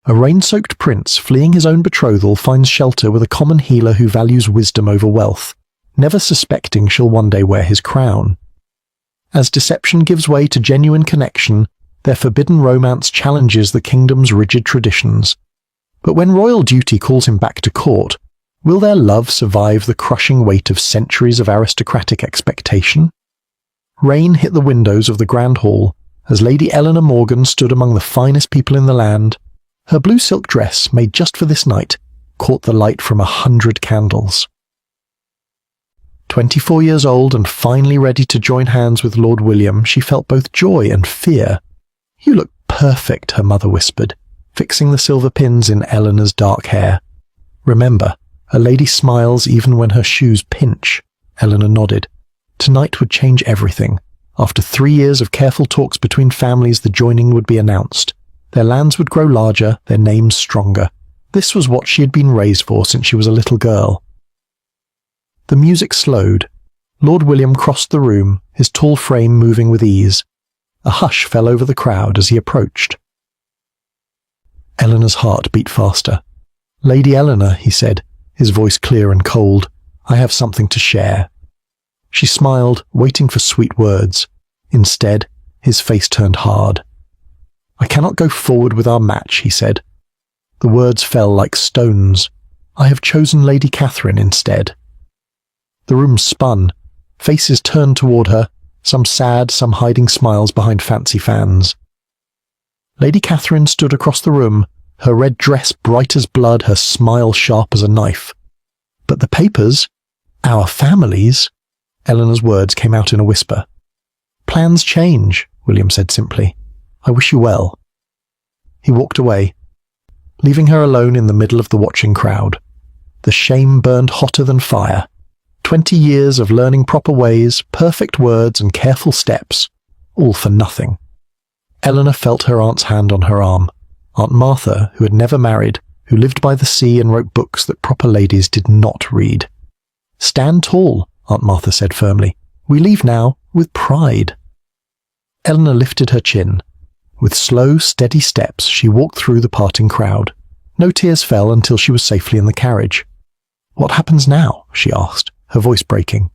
A rain-soaked prince fleeing his own betrothal finds shelter with a common healer who values wisdom over wealth, never suspecting she'll one day wear his crown. As deception gives way to genuine connection, their forbidden romance challenges the kingdom's rigid traditions. But when royal duty calls him back to court, will their love survive the crushing weight of centuries of aristocratic expectation? Rain hit the windows of the Grand Hall as Lady Eleanor Morgan stood among the finest people in the land. Her blue silk dress, made just for this night, caught the light from 100 candles. 24 years old and finally ready to join hands with Lord William, she felt both joy and fear. "You look perfect," her mother whispered, fixing the silver pins in Eleanor's dark hair. "Remember, a lady smiles even when her shoes pinch." Eleanor nodded. Tonight would change everything. After 3 years of careful talks between families, the joining would be announced. Their lands would grow larger, their names stronger. This was what she had been raised for since she was a little girl. The music slowed. Lord William crossed the room, his tall frame moving with ease. A hush fell over the crowd as he approached. Eleanor's heart beat faster. "Lady Eleanor," he said, his voice clear and cold, "I have something to share." She smiled, waiting for sweet words. Instead, his face turned hard. "I cannot go forward with our match," he said. The words fell like stones. "I have chosen Lady Catherine instead." The room spun. Faces turned toward her, some sad, some hiding smiles behind fancy fans. Lady Catherine stood across the room, her red dress bright as blood, her smile sharp as a knife. "But the papers? Our families?" Eleanor's words came out in a whisper. "Plans change," William said simply. "I wish you well." He walked away, leaving her alone in the middle of the watching crowd. The shame burned hotter than fire. 20 years of learning proper ways, perfect words and careful steps, all for nothing. Eleanor felt her aunt's hand on her arm. Aunt Martha, who had never married, who lived by the sea and wrote books that proper ladies did not read. "Stand tall," Aunt Martha said firmly. "We leave now with pride." Eleanor lifted her chin. With slow, steady steps, she walked through the parting crowd. No tears fell until she was safely in the carriage. "What happens now?" she asked, her voice breaking.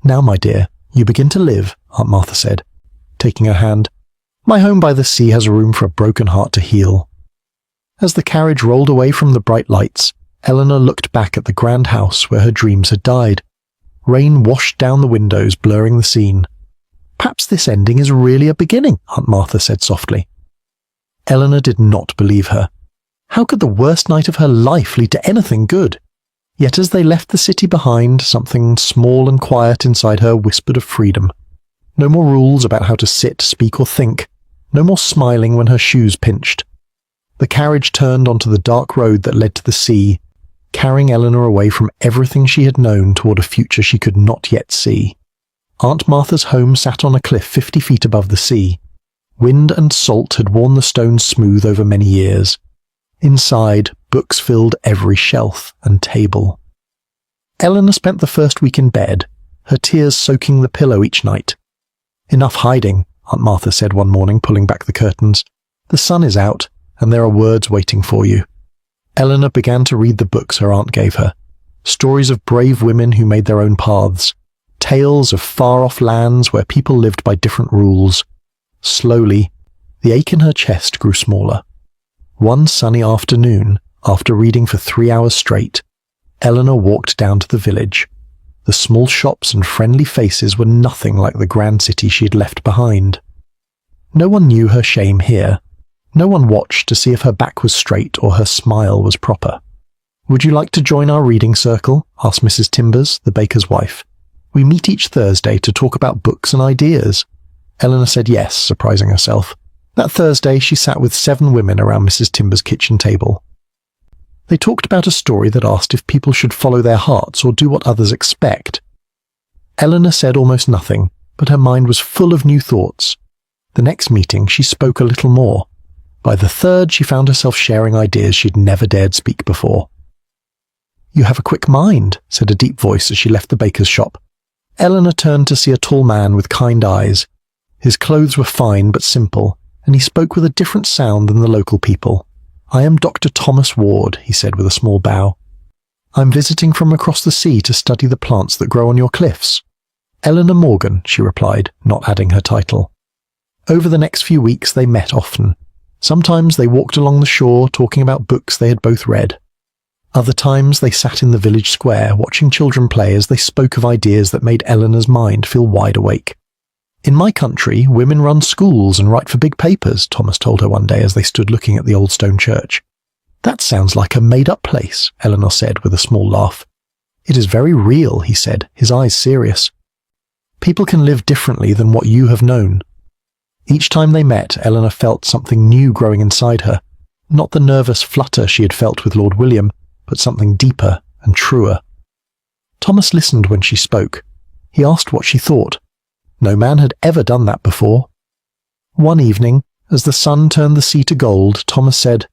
"Now, my dear, you begin to live," Aunt Martha said, taking her hand. "My home by the sea has room for a broken heart to heal." As the carriage rolled away from the bright lights, Eleanor looked back at the grand house where her dreams had died. Rain washed down the windows, blurring the scene. "Perhaps this ending is really a beginning," Aunt Martha said softly. Eleanor did not believe her. How could the worst night of her life lead to anything good? Yet as they left the city behind, something small and quiet inside her whispered of freedom. No more rules about how to sit, speak, or think. No more smiling when her shoes pinched. The carriage turned onto the dark road that led to the sea, carrying Eleanor away from everything she had known toward a future she could not yet see. Aunt Martha's home sat on a cliff 50 feet above the sea. Wind and salt had worn the stones smooth over many years. Inside, books filled every shelf and table. Eleanor spent the first week in bed, her tears soaking the pillow each night. "Enough hiding," Aunt Martha said one morning, pulling back the curtains. "The sun is out, and there are words waiting for you." Eleanor began to read the books her aunt gave her. Stories of brave women who made their own paths. Tales of far-off lands where people lived by different rules. Slowly, the ache in her chest grew smaller. One sunny afternoon, after reading for 3 hours straight, Eleanor walked down to the village. The small shops and friendly faces were nothing like the grand city she had left behind. No one knew her shame here. No one watched to see if her back was straight or her smile was proper. "Would you like to join our reading circle?" asked Mrs. Timbers, the baker's wife. "We meet each Thursday to talk about books and ideas." Eleanor said yes, surprising herself. That Thursday, she sat with 7 women around Mrs. Timbers' kitchen table. They talked about a story that asked if people should follow their hearts or do what others expect. Eleanor said almost nothing, but her mind was full of new thoughts. The next meeting, she spoke a little more. By the third, she found herself sharing ideas she'd never dared speak before. "You have a quick mind," said a deep voice as she left the baker's shop. Eleanor turned to see a tall man with kind eyes. His clothes were fine but simple, and he spoke with a different sound than the local people. I am Dr. Thomas Ward, he said with a small bow. I'm visiting from across the sea to study the plants that grow on your cliffs. Eleanor Morgan, she replied, not adding her title. Over the next few weeks they met often. Sometimes they walked along the shore talking about books they had both read. Other times they sat in the village square watching children play as they spoke of ideas that made Eleanor's mind feel wide awake. In my country, women run schools and write for big papers, Thomas told her one day as they stood looking at the old stone church. That sounds like a made-up place, Eleanor said with a small laugh. It is very real, he said, his eyes serious. People can live differently than what you have known. Each time they met, Eleanor felt something new growing inside her, not the nervous flutter she had felt with Lord William, but something deeper and truer. Thomas listened when she spoke. He asked what she thought. No man had ever done that before. One evening, as the sun turned the sea to gold, Thomas said,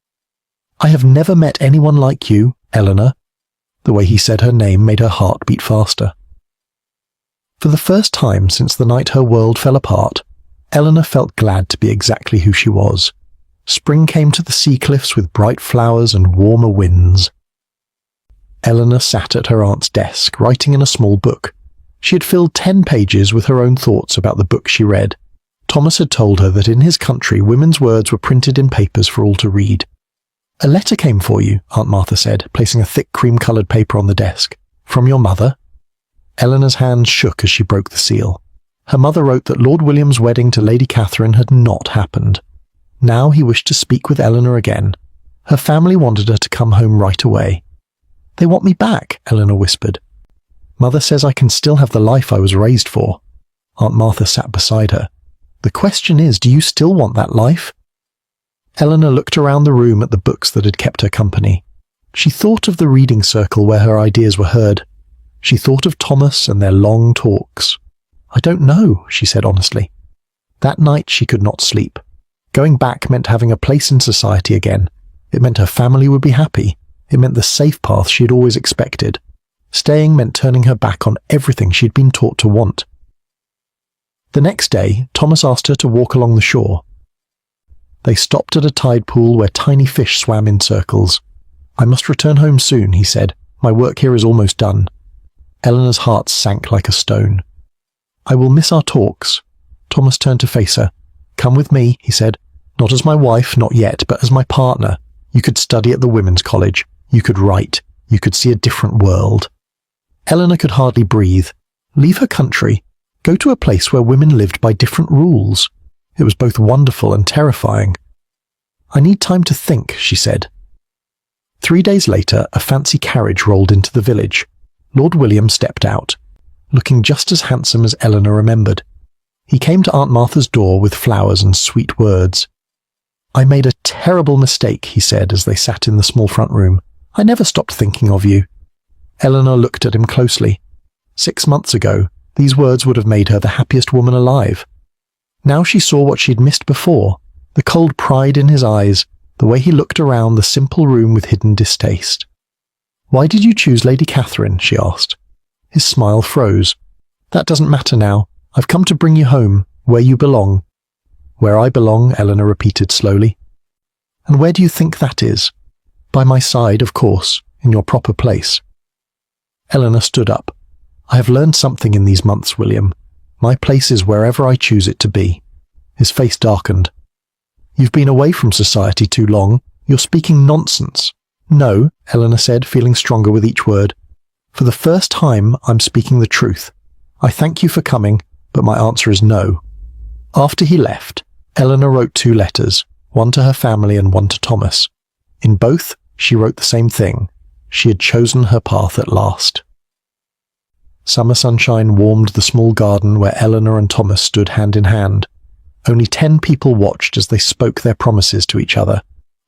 I have never met anyone like you, Eleanor. The way he said her name made her heart beat faster. For the first time since the night her world fell apart, Eleanor felt glad to be exactly who she was. Spring came to the sea cliffs with bright flowers and warmer winds. Eleanor sat at her aunt's desk, writing in a small book. She had filled 10 pages with her own thoughts about the book she read. Thomas had told her that in his country women's words were printed in papers for all to read. A letter came for you, Aunt Martha said, placing a thick cream-coloured paper on the desk. From your mother? Eleanor's hands shook as she broke the seal. Her mother wrote that Lord William's wedding to Lady Catherine had not happened. Now he wished to speak with Eleanor again. Her family wanted her to come home right away. They want me back, Eleanor whispered. Mother says I can still have the life I was raised for. Aunt Martha sat beside her. The question is, do you still want that life? Eleanor looked around the room at the books that had kept her company. She thought of the reading circle where her ideas were heard. She thought of Thomas and their long talks. I don't know, she said honestly. That night she could not sleep. Going back meant having a place in society again. It meant her family would be happy. It meant the safe path she had always expected. Staying meant turning her back on everything she'd been taught to want. The next day, Thomas asked her to walk along the shore. They stopped at a tide pool where tiny fish swam in circles. I must return home soon, he said. My work here is almost done. Eleanor's heart sank like a stone. I will miss our talks. Thomas turned to face her. Come with me, he said. Not as my wife, not yet, but as my partner. You could study at the women's college. You could write. You could see a different world. Eleanor could hardly breathe. Leave her country. Go to a place where women lived by different rules. It was both wonderful and terrifying. I need time to think, she said. 3 days later, a fancy carriage rolled into the village. Lord William stepped out, looking just as handsome as Eleanor remembered. He came to Aunt Martha's door with flowers and sweet words. I made a terrible mistake, he said as they sat in the small front room. I never stopped thinking of you. Eleanor looked at him closely. 6 months ago, these words would have made her the happiest woman alive. Now she saw what she had missed before, the cold pride in his eyes, the way he looked around the simple room with hidden distaste. Why did you choose Lady Catherine? She asked. His smile froze. That doesn't matter now. I've come to bring you home, where you belong. Where I belong, Eleanor repeated slowly. And where do you think that is? By my side, of course, in your proper place. Eleanor stood up. I have learned something in these months, William. My place is wherever I choose it to be. His face darkened. You've been away from society too long. You're speaking nonsense. No, Eleanor said, feeling stronger with each word. For the first time, I'm speaking the truth. I thank you for coming, but my answer is no. After he left, Eleanor wrote 2 letters, one to her family and one to Thomas. In both, she wrote the same thing. She had chosen her path at last. Summer sunshine warmed the small garden where Eleanor and Thomas stood hand in hand. Only 10 people watched as they spoke their promises to each other.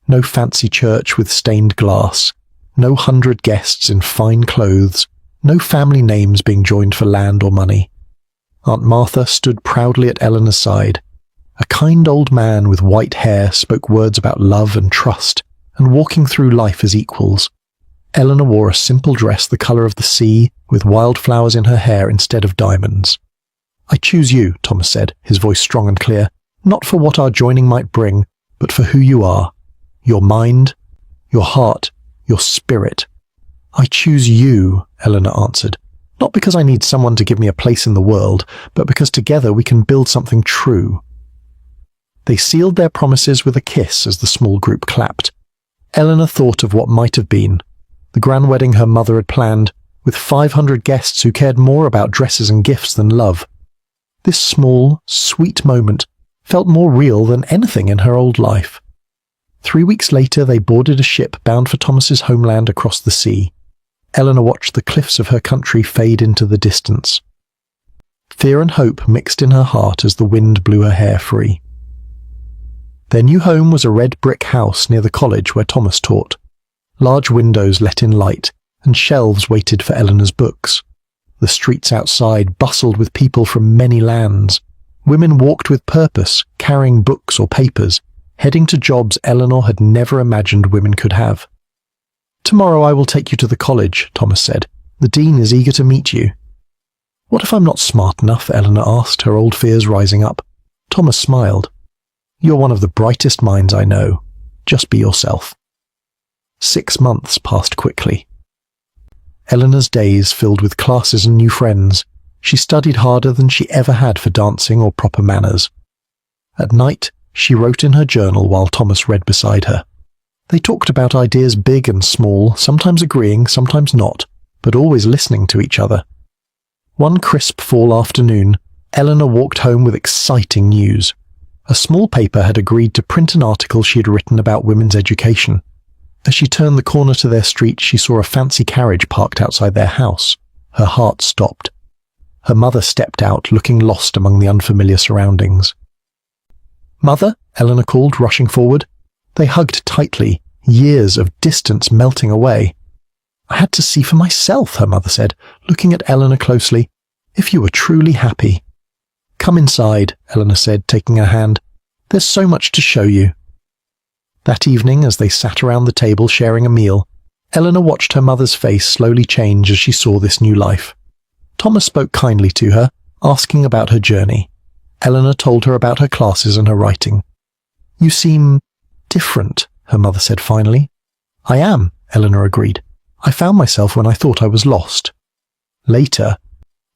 No fancy church with stained glass. No 100 guests in fine clothes. No family names being joined for land or money. Aunt Martha stood proudly at Eleanor's side. A kind old man with white hair spoke words about love and trust, and walking through life as equals. Eleanor wore a simple dress the colour of the sea, with wildflowers in her hair instead of diamonds. I choose you, Thomas said, his voice strong and clear, not for what our joining might bring, but for who you are. your mind, your heart, your spirit. I choose you, Eleanor answered, not because I need someone to give me a place in the world, but because together we can build something true. They sealed their promises with a kiss as the small group clapped. Eleanor thought of what might have been, the grand wedding her mother had planned, with 500 guests who cared more about dresses and gifts than love. This small, sweet moment felt more real than anything in her old life. 3 weeks later, they boarded a ship bound for Thomas's homeland across the sea. Eleanor watched the cliffs of her country fade into the distance. Fear and hope mixed in her heart as the wind blew her hair free. Their new home was a red brick house near the college where Thomas taught. Large windows let in light, and shelves waited for Eleanor's books. The streets outside bustled with people from many lands. Women walked with purpose, carrying books or papers, heading to jobs Eleanor had never imagined women could have. "Tomorrow I will take you to the college," Thomas said. "The dean is eager to meet you." "What if I'm not smart enough?" Eleanor asked, her old fears rising up. Thomas smiled. "You're one of the brightest minds I know. Just be yourself." 6 months passed quickly. Eleanor's days filled with classes and new friends. She studied harder than she ever had for dancing or proper manners. At night, she wrote in her journal while Thomas read beside her. They talked about ideas big and small, sometimes agreeing, sometimes not, but always listening to each other. One crisp fall afternoon, Eleanor walked home with exciting news. A small paper had agreed to print an article she had written about women's education. As she turned the corner to their street, she saw a fancy carriage parked outside their house. Her heart stopped. Her mother stepped out, looking lost among the unfamiliar surroundings. "Mother?" Eleanor called, rushing forward. They hugged tightly, years of distance melting away. "I had to see for myself," her mother said, looking at Eleanor closely. "If you were truly happy." "Come inside," Eleanor said, taking her hand. "There's so much to show you." That evening, as they sat around the table sharing a meal, Eleanor watched her mother's face slowly change as she saw this new life. Thomas spoke kindly to her, asking about her journey. Eleanor told her about her classes and her writing. "You seem different," her mother said finally. "I am," Eleanor agreed. "I found myself when I thought I was lost." Later,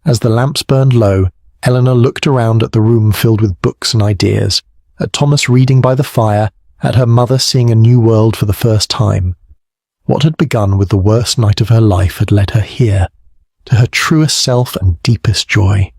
as the lamps burned low, Eleanor looked around at the room filled with books and ideas, at Thomas reading by the fire, at her mother seeing a new world for the first time. What had begun with the worst night of her life had led her here, to her truest self and deepest joy.